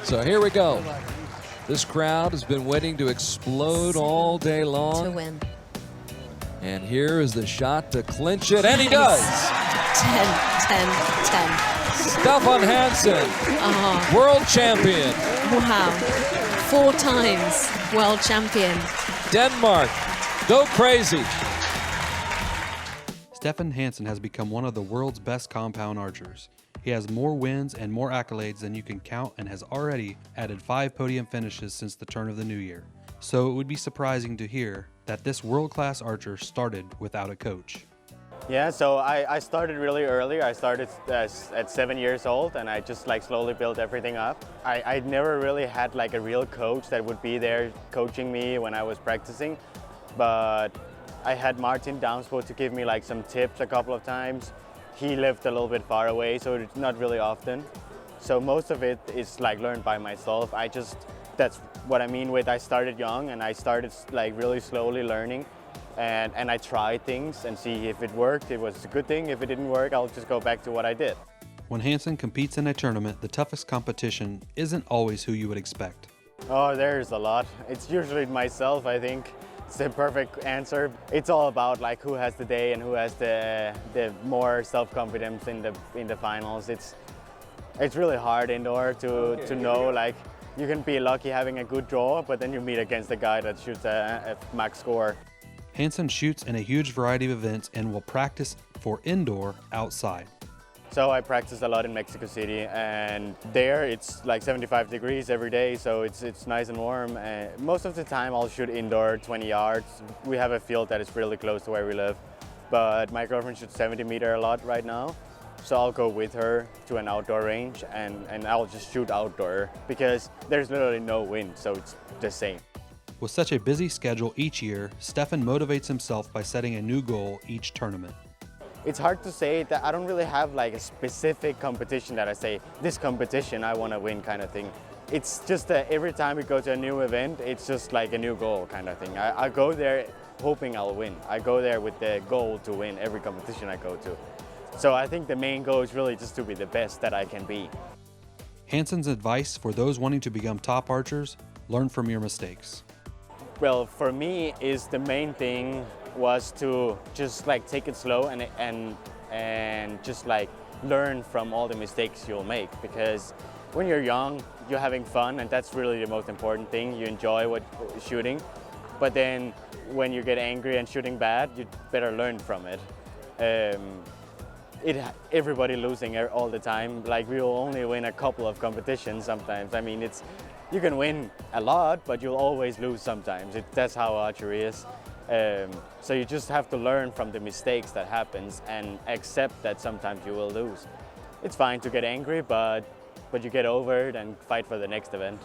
So here we go. This crowd has been waiting to explode all day long. To win. And here is the shot to clinch it, and he does. 10. Stephan Hansen, world champion. Wow. 4 times world champion. Denmark, go crazy. Stephan Hansen has become one of the world's best compound archers. He has more wins and more accolades than you can count and has already added 5 podium finishes since the turn of the new year. So it would be surprising to hear that this world-class archer started without a coach. Yeah, so I started really early. I started at 7 years old, and I just slowly built everything up. I never really had a real coach that would be there coaching me when I was practicing, but I had Martin Damsbo to give me some tips a couple of times. He lived a little bit far away, so it's not really often. So most of it is learned by myself. That's what I mean with I started young, and I started really slowly learning. And I tried things and see if it worked. It was a good thing. If it didn't work, I'll just go back to what I did. When Hansen competes in a tournament, the toughest competition isn't always who you would expect. Oh, there's a lot. It's usually myself, I think. It's the perfect answer. It's all about who has the day and who has the more self-confidence in the finals. It's really hard indoor to know you can be lucky having a good draw, but then you meet against a guy that shoots a max score. Hansen shoots in a huge variety of events and will practice for indoor outside. So I practice a lot in Mexico City, and there it's 75 degrees every day, so it's nice and warm. Most of the time I'll shoot indoor 20 yards. We have a field that is really close to where we live, but my girlfriend shoots 70 meter a lot right now. So I'll go with her to an outdoor range and I'll just shoot outdoor because there's literally no wind, so it's the same. With such a busy schedule each year, Stephan motivates himself by setting a new goal each tournament. It's hard to say that I don't really have a specific competition that I say, this competition I want to win kind of thing. It's just that every time we go to a new event, it's just a new goal kind of thing. I go there hoping I'll win. I go there with the goal to win every competition I go to. So I think the main goal is really just to be the best that I can be. Hansen's advice for those wanting to become top archers: learn from your mistakes. Well, for me, the main thing was to just take it slow and just learn from all the mistakes you'll make, because when you're young, you're having fun, and that's really the most important thing. You enjoy shooting, but then when you get angry and shooting bad, you better learn from it. Everybody losing all the time. We will only win a couple of competitions sometimes. I mean, you can win a lot, but you'll always lose sometimes. That's how archery is. So you just have to learn from the mistakes that happens and accept that sometimes you will lose. It's fine to get angry, but you get over it and fight for the next event.